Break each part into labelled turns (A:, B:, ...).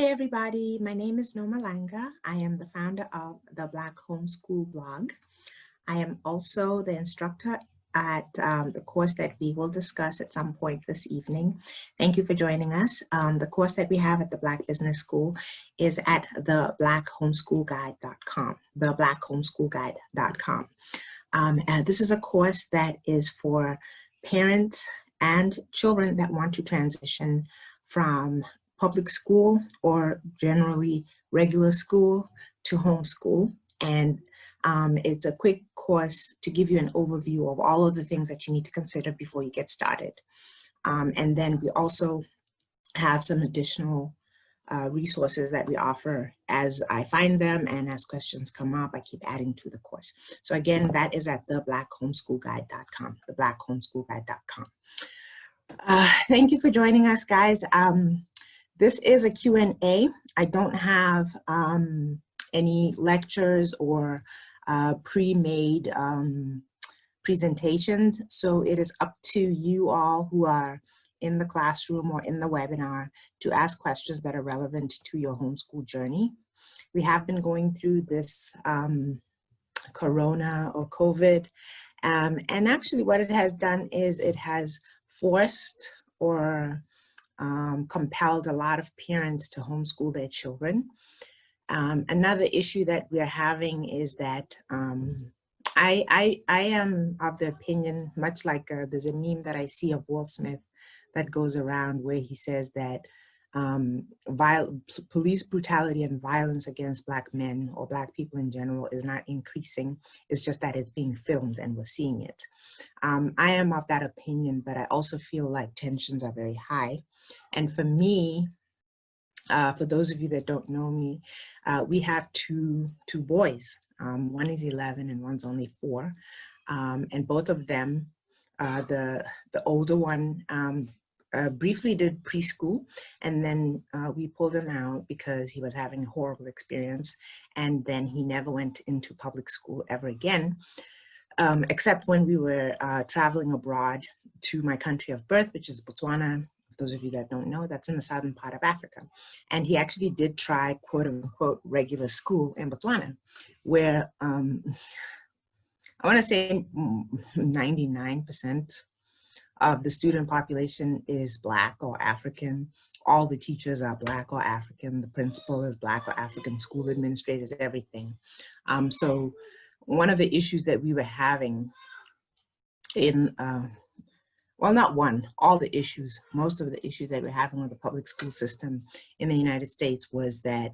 A: Hey everybody, my name is Nomalanga. I am the founder of the Black Homeschool blog. I am also the instructor at the course that we will discuss at some point this evening. Thank you for joining us. The course that we have at the Black Business School is at theblackhomeschoolguide.com, theblackhomeschoolguide.com. This is a course that is for parents and children that want to transition from public school or generally regular school to homeschool. And it's a quick course to give you an overview of all of the things that you need to consider before you get started. And then we also have some additional resources that we offer as I find them, and as questions come up, I keep adding to the course. So again, that is at theblackhomeschoolguide.com, theblackhomeschoolguide.com. Thank you for joining us, guys. This is a Q&A. I don't have any lectures or pre-made presentations, so it is up to you all who are in the classroom or in the webinar to ask questions that are relevant to your homeschool journey. We have been going through this Corona or COVID, and actually what it has done is it has forced or compelled a lot of parents to homeschool their children. Another issue that we're having is that I am of the opinion, much like there's a meme that I see of Will Smith that goes around where he says that police brutality and violence against Black men or Black people in general is not increasing. It's just that it's being filmed and we're seeing it. I am of that opinion, but I also feel like tensions are very high. And for me, for those of you that don't know me, we have two boys. One is 11 and one's only 4. And both of them, the older one briefly did preschool, and then we pulled him out because he was having a horrible experience, and then he never went into public school ever again, except when we were traveling abroad to my country of birth, which is Botswana. For those of you that don't know, that's in the southern part of Africa. And he actually did try quote unquote regular school in Botswana, where I want to say 99% of the student population is Black or African. All the teachers are Black or African. The principal is Black or African. School administrators, everything. So one of the issues that we were having in, well, not one, all the issues, most of the issues that we're having with the public school system in the United States was that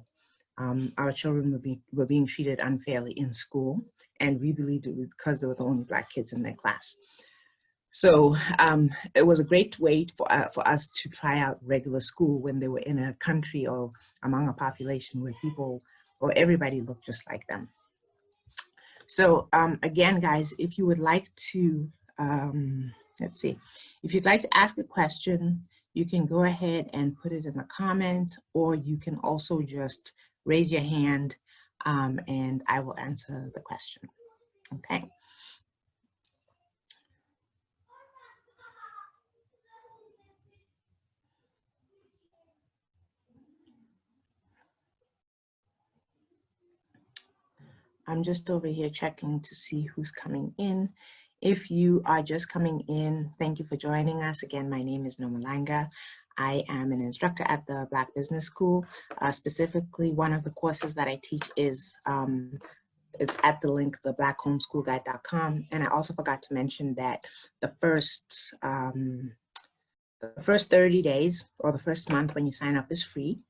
A: our children were being treated unfairly in school, and we believed it was because they were the only Black kids in their class. So it was a great way for us to try out regular school when they were in a country or among a population where people or everybody looked just like them. So again, guys, if you would like to, let's see, if you'd like to ask a question, you can go ahead and put it in the comments, or you can also just raise your hand and I will answer the question, okay? I'm just over here checking to see who's coming in. If you are just coming in, thank you for joining us. Again, my name is Nomalanga. I am an instructor at the Black Business School. Specifically, one of the courses that I teach is, it's at the link, theblackhomeschoolguide.com. And I also forgot to mention that the first 30 days or the first month when you sign up is free.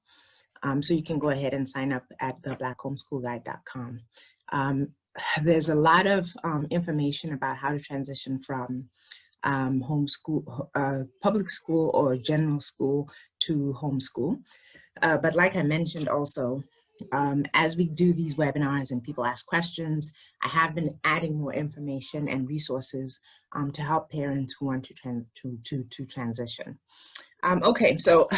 A: So you can go ahead and sign up at theblackhomeschoolguide.com. There's a lot of information about how to transition from homeschool, public school or general school to homeschool. But like I mentioned also, as we do these webinars and people ask questions, I have been adding more information and resources to help parents who want to transition. Okay, so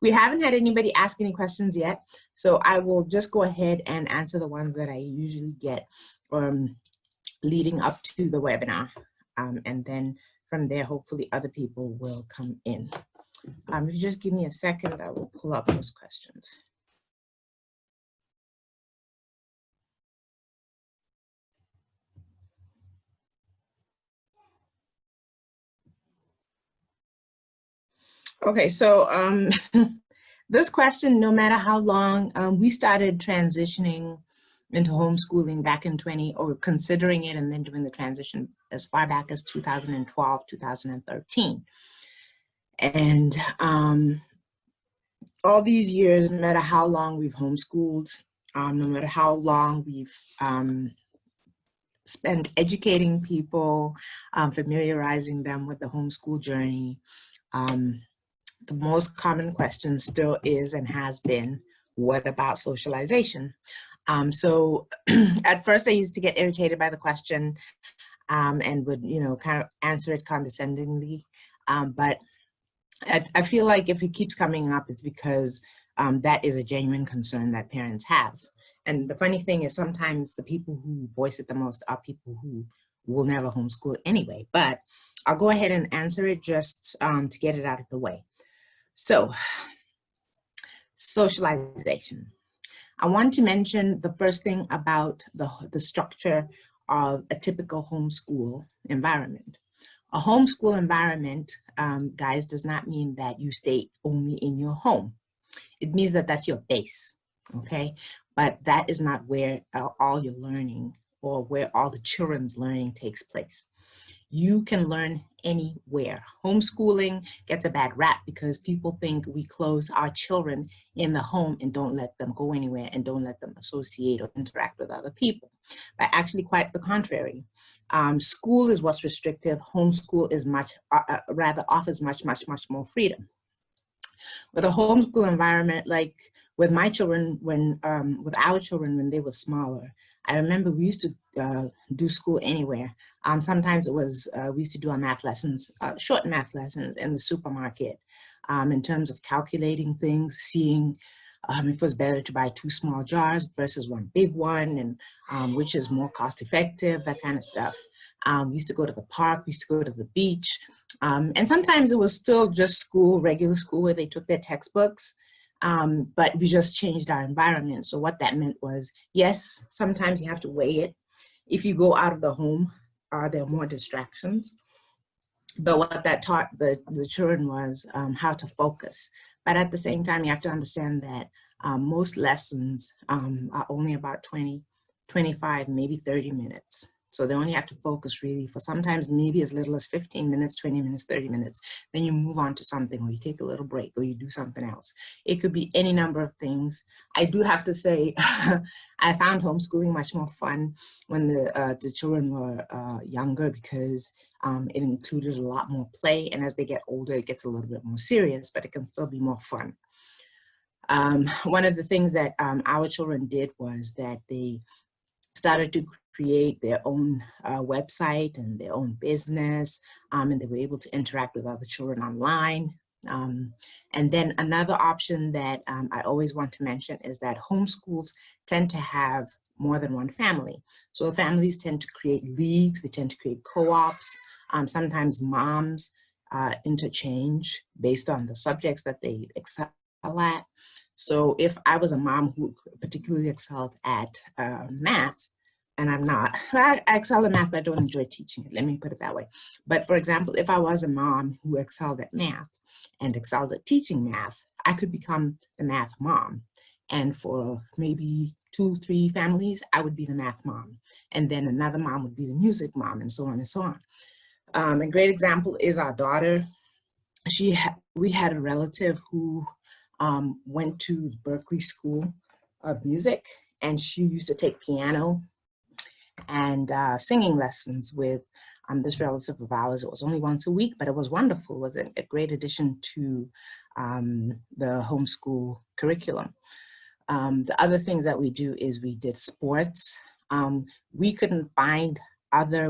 A: we haven't had anybody ask any questions yet, so I will just go ahead and answer the ones that I usually get leading up to the webinar. And then from there, hopefully other people will come in. If you just give me a second, I will pull up those questions. Okay, so this question, no matter how long, we started transitioning into homeschooling back in or considering it and then doing the transition as far back as 2012, 2013. And all these years, no matter how long we've homeschooled, no matter how long we've spent educating people, familiarizing them with the homeschool journey, the most common question still is and has been, what about socialization? So at first I used to get irritated by the question and would, kind of answer it condescendingly. But I feel like if it keeps coming up, it's because that is a genuine concern that parents have. And the funny thing is sometimes the people who voice it the most are people who will never homeschool anyway. But I'll go ahead and answer it just to get it out of the way. So, socialization. I want to mention the first thing about the structure of a typical homeschool environment. A homeschool environment, guys, does not mean that you stay only in your home. It means that that's your base, okay? But that is not where all your learning or where all the children's learning takes place. You can learn anywhere. Homeschooling gets a bad rap because people think we close our children in the home and don't let them go anywhere and don't let them associate or interact with other people. But actually quite the contrary. School is what's restrictive. Homeschool is rather offers much more freedom. With a homeschool environment, like with my children, with our children when they were smaller, I remember we used to do school anywhere. Sometimes it was, we used to do our math lessons, short math lessons in the supermarket, in terms of calculating things, seeing if it was better to buy 2 small jars versus 1 big one, and which is more cost effective, that kind of stuff. We used to go to the park, we used to go to the beach, and sometimes it was still just school, regular school, where they took their textbooks. But we just changed our environment. So what that meant was, yes, sometimes you have to weigh it. If you go out of the home, there are more distractions. But what that taught the children was how to focus. But at the same time, you have to understand that most lessons are only about 20, 25, maybe 30 minutes. So they only have to focus really for sometimes maybe as little as 15 minutes, 20 minutes, 30 minutes. Then you move on to something, or you take a little break, or you do something else. It could be any number of things. I do have to say, I found homeschooling much more fun when the children were younger, because it included a lot more play. And as they get older, it gets a little bit more serious, but it can still be more fun. One of the things that our children did was that they started to create their own website and their own business, and they were able to interact with other children online. And then another option that I always want to mention is that homeschools tend to have more than one family. So families tend to create leagues, they tend to create co-ops. Sometimes moms interchange based on the subjects that they excel at. So if I was a mom who particularly excelled at math, and I'm not, I excel at math, but I don't enjoy teaching it, let me put it that way. But for example, if I was a mom who excelled at math and excelled at teaching math, I could become the math mom. And for maybe 2, 3 families, I would be the math mom. And then another mom would be the music mom, and so on and so on. A great example is our daughter. We had a relative who went to Berkeley School of Music, and she used to take piano and singing lessons with this relative of ours. It was only once a week, but it was wonderful. It was a great addition to the homeschool curriculum. The other things that we do is we did sports. We couldn't find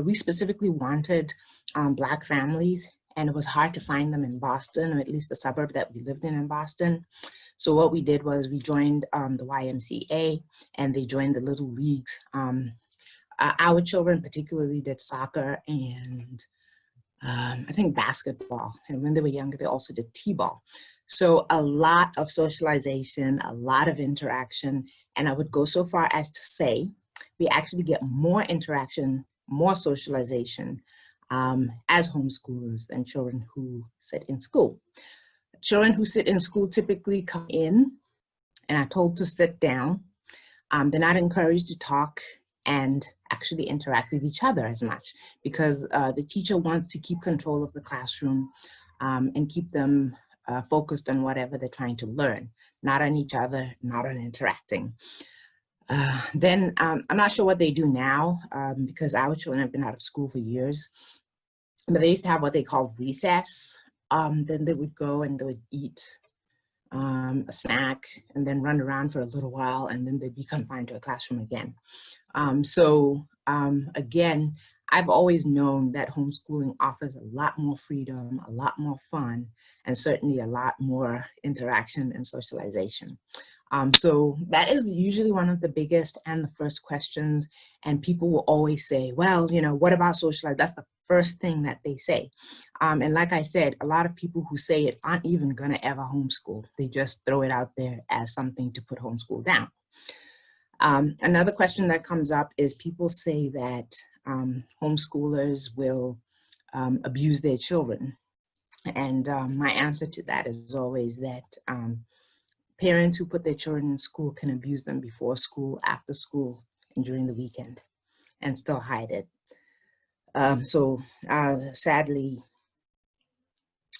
A: we specifically wanted Black families, and it was hard to find them in Boston, or at least the suburb that we lived in Boston. So what we did was we joined the YMCA, and they joined the little leagues. Our children particularly did soccer and I think basketball. And when they were younger, they also did t-ball. So a lot of socialization, a lot of interaction. And I would go so far as to say, we actually get more interaction, more socialization as homeschoolers than children who sit in school. Children who sit in school typically come in and are told to sit down. They're not encouraged to talk and actually interact with each other as much because the teacher wants to keep control of the classroom and keep them focused on whatever they're trying to learn, not on each other, not on interacting. Then I'm not sure what they do now because our children have been out of school for years, but they used to have what they called recess. Then they would go and they would eat a snack and then run around for a little while, and then they'd be confined to a classroom again. Again, I've always known that homeschooling offers a lot more freedom, a lot more fun, and certainly a lot more interaction and socialization. So that is usually one of the biggest and the first questions. And people will always say, well, you know, what about socialization? That's the first thing that they say. And like I said, a lot of people who say it aren't even gonna ever homeschool. They just throw it out there as something to put homeschool down. Another question that comes up is people say that homeschoolers will abuse their children. And my answer to that is always that parents who put their children in school can abuse them before school, after school, and during the weekend, and still hide it. Sadly,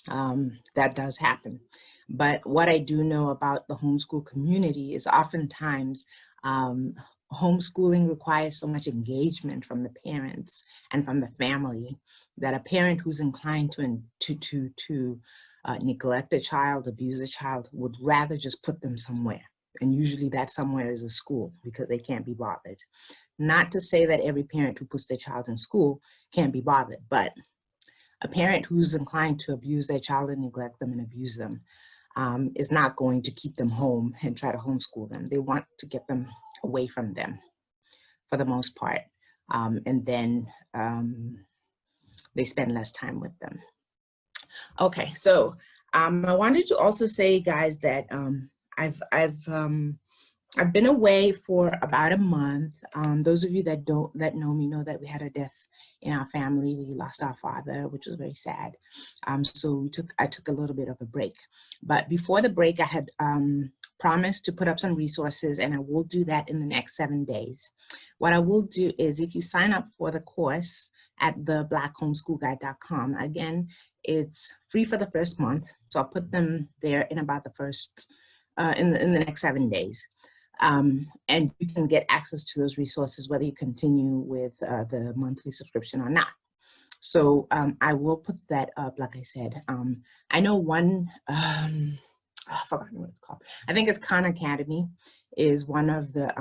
A: that does happen. But what I do know about the homeschool community is oftentimes homeschooling requires so much engagement from the parents and from the family that a parent who's inclined to neglect a child, abuse a child, would rather just put them somewhere. And usually that somewhere is a school because they can't be bothered. Not to say that every parent who puts their child in school can't be bothered, but a parent who's inclined to abuse their child and neglect them and abuse them is not going to keep them home and try to homeschool them. They want to get them away from them for the most part. And then they spend less time with them. Okay, so I wanted to also say, guys, that I've been away for about a month. Those of you that know me know that we had a death in our family. We lost our father, which was very sad. So I took a little bit of a break. But before the break, I had promised to put up some resources, and I will do that in the next 7 days. What I will do is, if you sign up for the course at thebblackhomeschoolguide.com, again, it's free for the first month. So I'll put them there in about the first, in the next 7 days. And you can get access to those resources whether you continue with the monthly subscription or not. So I will put that up, like I said. I know one, I forgot what it's called. I think it's Khan Academy is one of the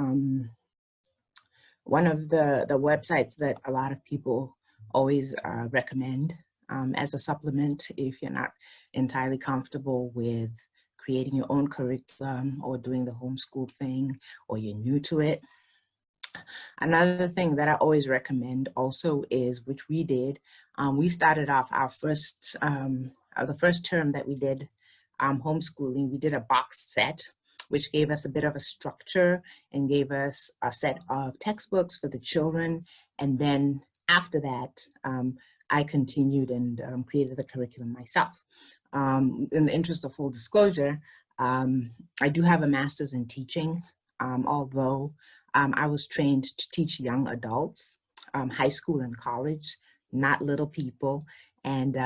A: websites that a lot of people always recommend as a supplement if you're not entirely comfortable with creating your own curriculum or doing the homeschool thing, or you're new to it. Another thing that I always recommend also is, which we did, we started off our first, the first term that we did homeschooling, we did a box set, which gave us a bit of a structure and gave us a set of textbooks for the children. And then after that, I continued and created the curriculum myself. In the interest of full disclosure, I do have a master's in teaching, although I was trained to teach young adults, high school and college, not little people. And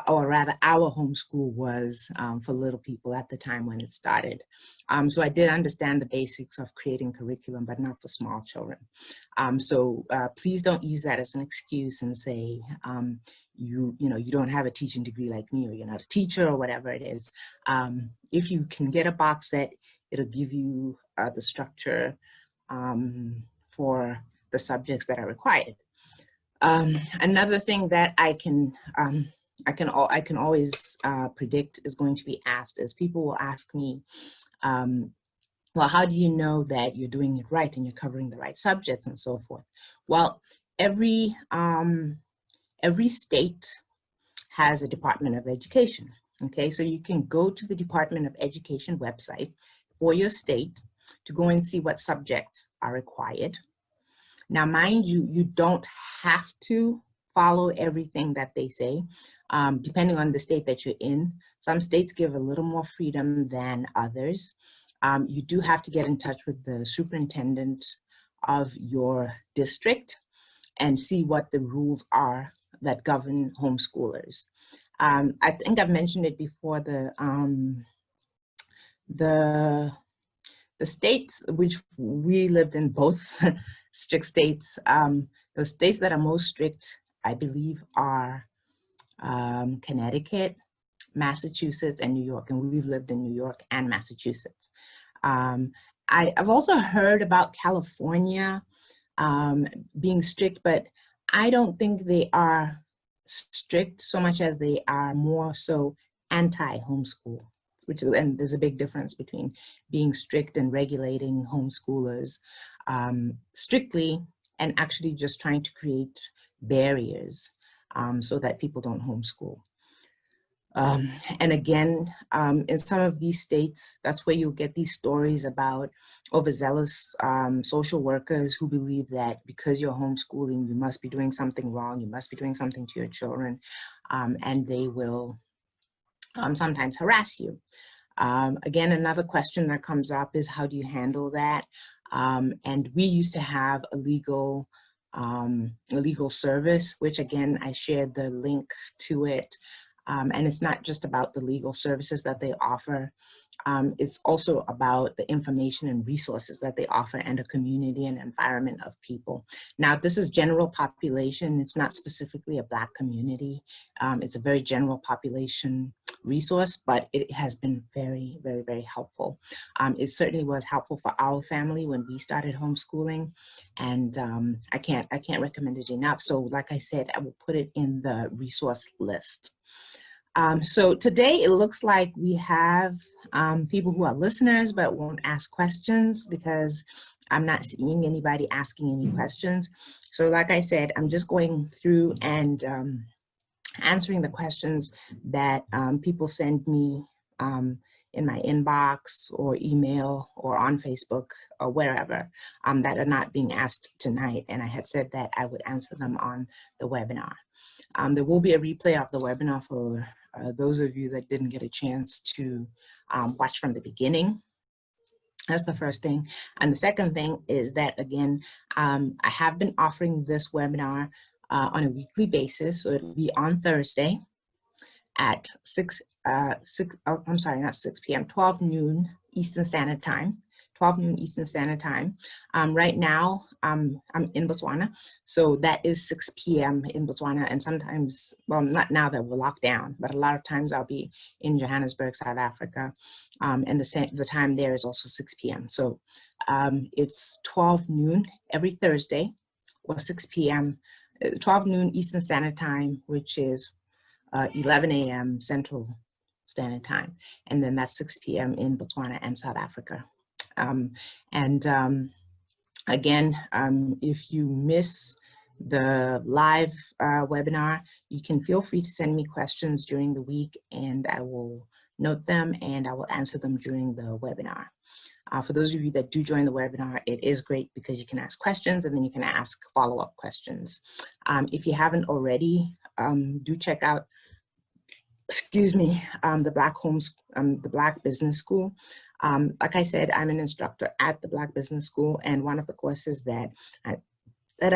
A: or rather our homeschool was for little people at the time when it started. So I did understand the basics of creating curriculum, but not for small children. So please don't use that as an excuse and say, you don't have a teaching degree like me, or you're not a teacher, or whatever it is. If you can get a box set, it'll give you the structure for the subjects that are required. Another thing that I can always predict is going to be asked is, people will ask me, well, how do you know that you're doing it right and you're covering the right subjects and so forth? Well, every state has a Department of Education. Okay, so you can go to the Department of Education website for your state to go and see what subjects are required. Now, mind you, you don't have to follow everything that they say, depending on the state that you're in. Some states give a little more freedom than others. You do have to get in touch with the superintendent of your district and see what the rules are that govern homeschoolers. I think I've mentioned it before, the states which we lived in, both strict states, the states that are most strict, I believe, are Connecticut, Massachusetts, and New York, and we've lived in New York and Massachusetts. I've also heard about California being strict, but I don't think they are strict so much as they are more so anti-homeschool, and there's a big difference between being strict and regulating homeschoolers strictly and actually just trying to create barriers so that people don't homeschool. And again, in some of these states, that's where you'll get these stories about overzealous social workers who believe that because you're homeschooling, you must be doing something wrong, you must be doing something to your children, and they will sometimes harass you. Again, another question that comes up is, how do you handle that? And we used to have a legal service, which again, I shared the link to it. And it's not just about the legal services that they offer. It's also about the information and resources that they offer and a community and environment of people. Now, this is general population. It's not specifically a Black community. It's a very general population resource, but it has been very, very, very helpful. It certainly was helpful for our family when we started homeschooling, and I can't recommend it enough. So like I said, I will put it in the resource list. So today it looks like we have people who are listeners but won't ask questions because I'm not seeing anybody asking any questions. So like I said, I'm just going through and answering the questions that people send me in my inbox or email or on Facebook or wherever that are not being asked tonight. And I had said that I would answer them on the webinar. There will be a replay of the webinar for those of you that didn't get a chance to watch from the beginning. That's the first thing. And the second thing is that, again, I have been offering this webinar on a weekly basis. So it'll be on Thursday at 12 noon Eastern Standard Time. 12 noon Eastern Standard Time. Right now, I'm in Botswana, so that is 6 p.m. in Botswana, and sometimes, well, not now that we're locked down, but a lot of times I'll be in Johannesburg, South Africa, and the time there is also 6 p.m. So it's 12 noon every Thursday, or 6 p.m., 12 noon Eastern Standard Time, which is 11 a.m. Central Standard Time, and then that's 6 p.m. in Botswana and South Africa. Again, if you miss the live webinar, you can feel free to send me questions during the week and I will note them and I will answer them during the webinar. For those of you that do join the webinar, it is great because you can ask questions and then you can ask follow-up questions. If you haven't already, do check out, excuse me, the Black Business School. Like I said, I'm an instructor at the Black Business School, and one of the courses that I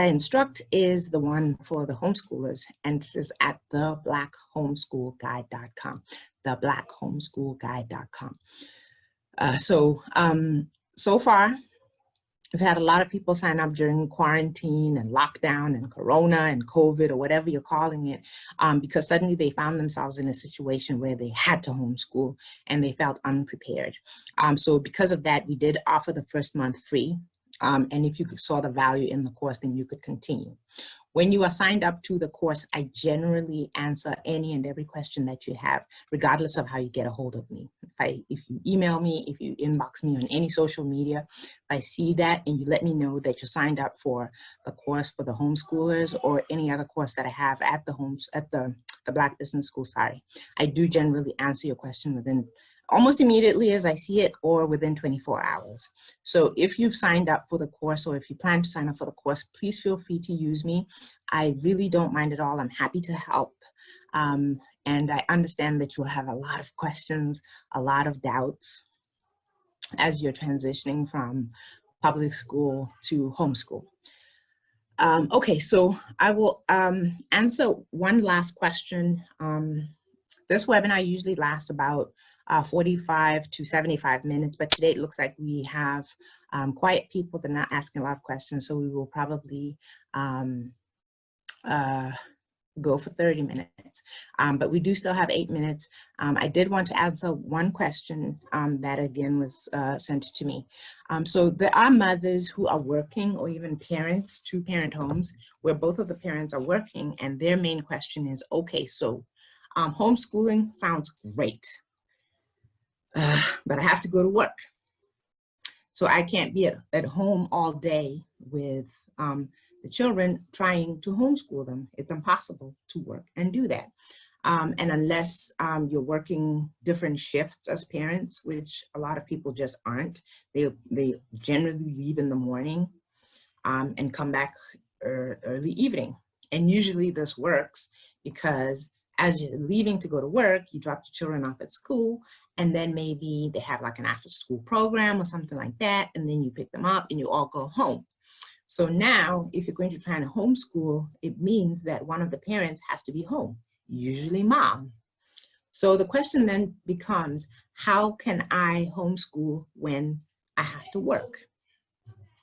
A: instruct is the one for the homeschoolers, and this is at theblackhomeschoolguide.com, theblackhomeschoolguide.com. So far, we've had a lot of people sign up during quarantine and lockdown and Corona and COVID or whatever you're calling it, because suddenly they found themselves in a situation where they had to homeschool and they felt unprepared. So because of that, we did offer the first month free. And if you saw the value in the course, then you could continue. When you are signed up to the course, I generally answer any and every question that you have, regardless of how you get a hold of me. If you email me, if you inbox me on any social media, if I see that and you let me know that you're signed up for the course for the homeschoolers or any other course that I have at the Black Business School, sorry, I do generally answer your question within almost immediately as I see it, or within 24 hours. So if you've signed up for the course, or if you plan to sign up for the course, please feel free to use me. I really don't mind at all. I'm happy to help. And I understand that you'll have a lot of questions, a lot of doubts as you're transitioning from public school to homeschool. Okay, so I will answer one last question. This webinar usually lasts about 45 to 75 minutes, but today it looks like we have quiet people. They're not asking a lot of questions, so we will probably go for 30 minutes. But we do still have 8 minutes. I did want to answer one question that again was sent to me. So there are mothers who are working, or even parents, two-parent homes, where both of the parents are working, and their main question is, okay, so homeschooling sounds great, but I have to go to work. So I can't be at home all day with the children trying to homeschool them. It's impossible to work and do that. And unless you're working different shifts as parents, which a lot of people just aren't, they generally leave in the morning and come back early evening. And usually this works because as you're leaving to go to work, you drop your children off at school, and then maybe they have like an after school program or something like that, and then you pick them up and you all go home. So now, if you're going to try and homeschool, it means that one of the parents has to be home, usually mom. So the question then becomes, how can I homeschool when I have to work?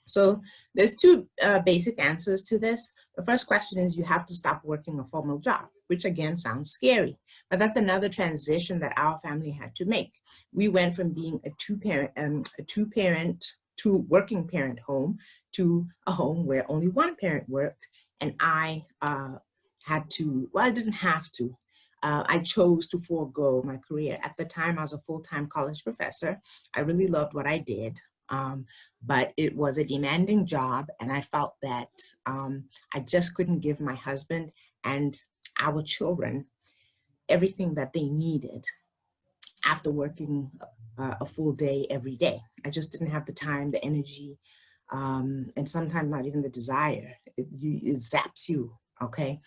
A: So there's two basic answers to this. The first question is you have to stop working a formal job, which again sounds scary, but that's another transition that our family had to make. We went from being a two working parent home to a home where only one parent worked, and I had to, well, I didn't have to. I chose to forego my career. At the time, I was a full-time college professor. I really loved what I did. But it was a demanding job, and I felt that I just couldn't give my husband and our children everything that they needed after working a full day every day. I just didn't have the time, the energy, and sometimes not even the desire. It zaps you, okay?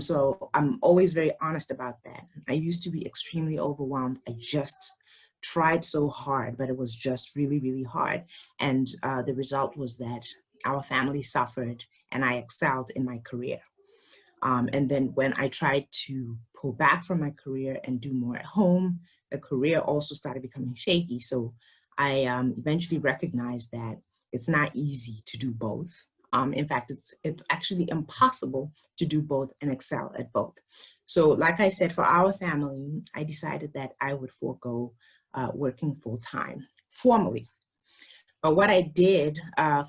A: So I'm always very honest about that. I used to be extremely overwhelmed. I just tried so hard, but it was just really, really hard. And the result was that our family suffered and I excelled in my career. And then when I tried to pull back from my career and do more at home, the career also started becoming shaky. So I eventually recognized that it's not easy to do both. In fact, it's actually impossible to do both and excel at both. So like I said, for our family, I decided that I would forego working full-time formally. But what I did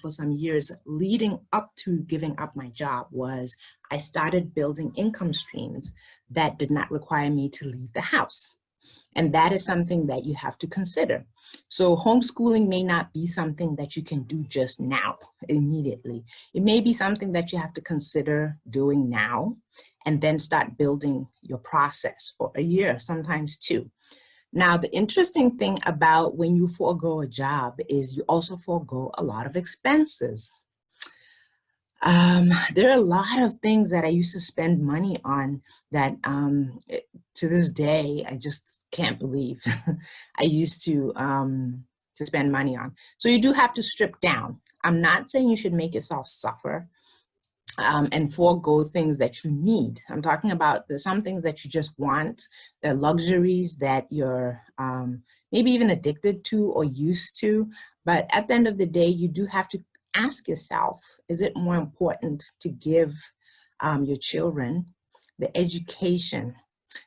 A: for some years leading up to giving up my job was I started building income streams that did not require me to leave the house. And that is something that you have to consider. So homeschooling may not be something that you can do just now, immediately. It may be something that you have to consider doing now and then start building your process for a year, sometimes two. Now, the interesting thing about when you forego a job is you also forego a lot of expenses. There are a lot of things that I used to spend money on that to this day, I just can't believe I used to spend money on. So you do have to strip down. I'm not saying you should make yourself suffer and forego things that you need. I'm talking about there's some things that you just want, the luxuries that you're maybe even addicted to or used to. But at the end of the day, you do have to ask yourself, is it more important to give your children the education,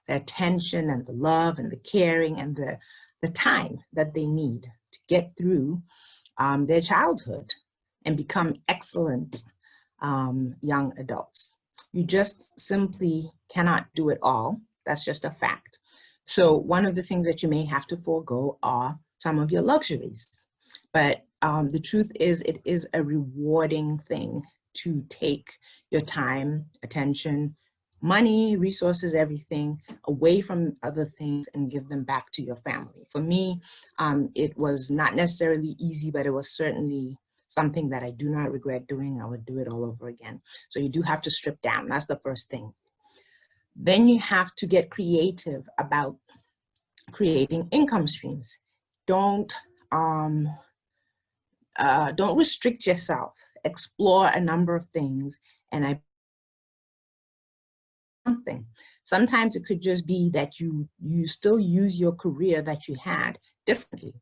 A: the attention and the love and the caring and the time that they need to get through their childhood and become excellent young adults? You just simply cannot do it all. That's just a fact. So one of the things that you may have to forego are some of your luxuries. But the truth is, it is a rewarding thing to take your time, attention, money, resources, everything away from other things and give them back to your family. For me, it was not necessarily easy, but it was certainly something that I do not regret doing. I would do it all over again. So you do have to strip down. That's the first thing. Then you have to get creative about creating income streams. Don't restrict yourself. Explore a number of things, and something. Sometimes it could just be that you still use your career that you had differently.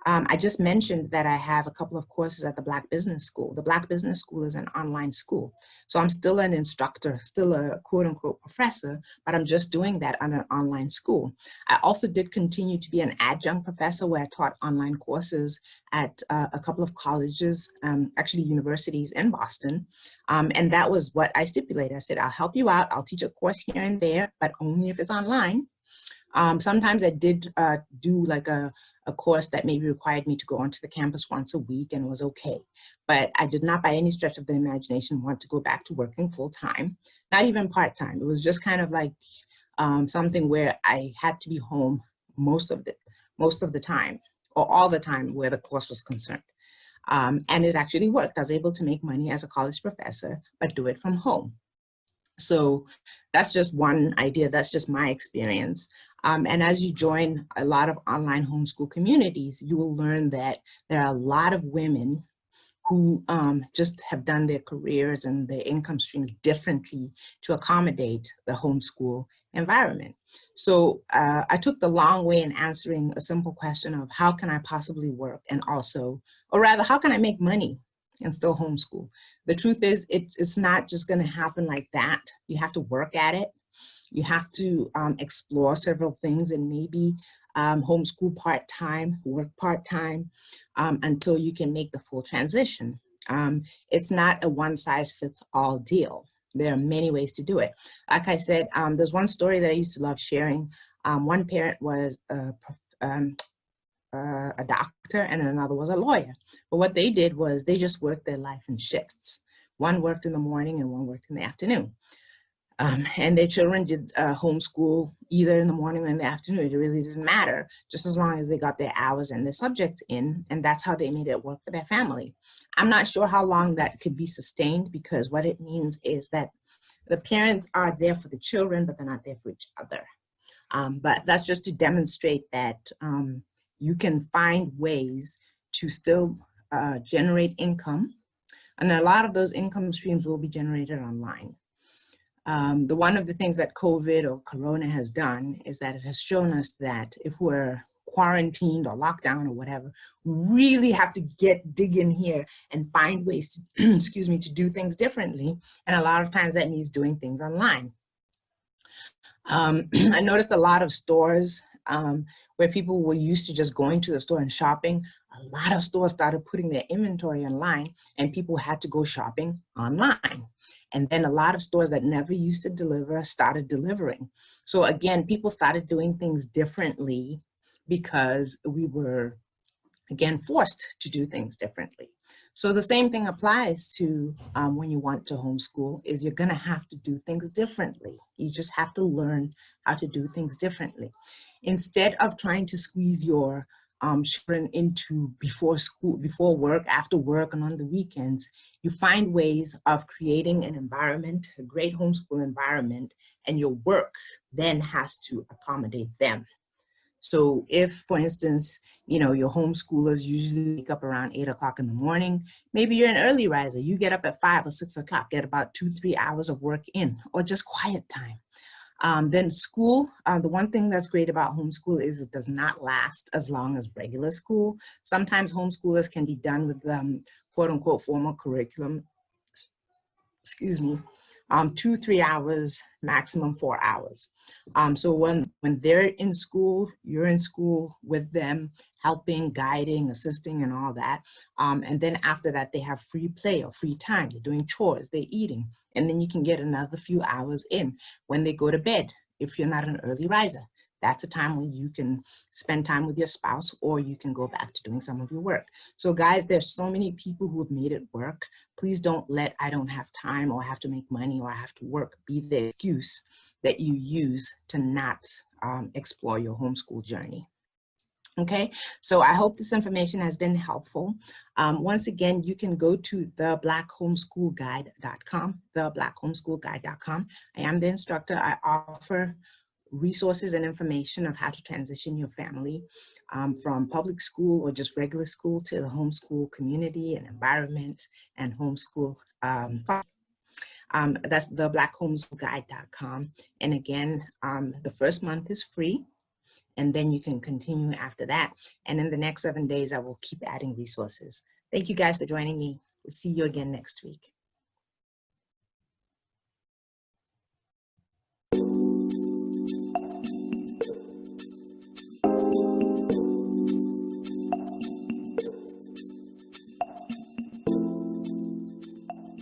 A: I just mentioned that I have a couple of courses at the Black Business School. The Black Business School is an online school. So I'm still an instructor, still a quote unquote professor, but I'm just doing that on an online school. I also did continue to be an adjunct professor where I taught online courses at a couple of colleges, actually universities in Boston. And that was what I stipulated. I said, I'll help you out. I'll teach a course here and there, but only if it's online. Sometimes I did do like a course that maybe required me to go onto the campus once a week and was okay. But I did not by any stretch of the imagination want to go back to working full time, not even part time. It was just kind of like something where I had to be home most of the time, or all the time where the course was concerned. And it actually worked. I was able to make money as a college professor, but do it from home. So that's just one idea. That's just my experience. And as you join a lot of online homeschool communities, you will learn that there are a lot of women who just have done their careers and their income streams differently to accommodate the homeschool environment. So I took the long way in answering a simple question of how can I possibly work and also, or rather, how can I make money and still homeschool? The truth is, it's not just going to happen like that. You have to work at it. You have to explore several things and maybe homeschool part-time, work part-time until you can make the full transition. It's not a one-size-fits-all deal. There are many ways to do it. Like I said, there's one story that I used to love sharing. One parent was a doctor and another was a lawyer. But what they did was they just worked their life in shifts. One worked in the morning and one worked in the afternoon. And their children did homeschool either in the morning or in the afternoon. It really didn't matter, just as long as they got their hours and their subjects in, and that's how they made it work for their family. I'm not sure how long that could be sustained, because what it means is that the parents are there for the children, but they're not there for each other. But that's just to demonstrate that you can find ways to still generate income. And a lot of those income streams will be generated online. One of the things that COVID or Corona has done is that it has shown us that if we're quarantined or locked down or whatever, we really have to dig in here and find ways to, excuse me, to do things differently. And a lot of times that means doing things online. I noticed a lot of stores where people were used to just going to the store and shopping. A lot of stores started putting their inventory online and people had to go shopping online. And then a lot of stores that never used to deliver started delivering. So again, people started doing things differently because we were, again, forced to do things differently. So the same thing applies to when you want to homeschool, is you're gonna have to do things differently. You just have to learn how to do things differently. Instead of trying to squeeze your children into before school, before work, after work, and on the weekends, you find ways of creating an environment, a great homeschool environment, and your work then has to accommodate them. So if, for instance, you know, your homeschoolers usually wake up around 8 o'clock in the morning, maybe you're an early riser, you get up at 5 or 6 o'clock, get about 2-3 hours of work in, or just quiet time. Then school, the one thing that's great about homeschool is it does not last as long as regular school. Sometimes homeschoolers can be done with quote unquote formal curriculum, excuse me, 2, 3 hours, maximum 4 hours. So when they're in school, you're in school with them, helping, guiding, assisting, and all that. And then after that, they have free play or free time. They're doing chores, they're eating. And then you can get another few hours in when they go to bed, if you're not an early riser. That's a time when you can spend time with your spouse, or you can go back to doing some of your work. So guys, there's so many people who have made it work. Please don't let "I don't have time" or "I have to make money" or "I have to work" be the excuse that you use to not explore your homeschool journey. Okay, so I hope this information has been helpful. Once again, you can go to theblackhomeschoolguide.com, theblackhomeschoolguide.com. I am the instructor. I offer resources and information of how to transition your family from public school or just regular school to the homeschool community and environment and homeschool. That's theblackhomeschoolguide.com. And again, the first month is free, and then you can continue after that. And in the next 7 days, I will keep adding resources. Thank you guys for joining me. We'll see you again next week.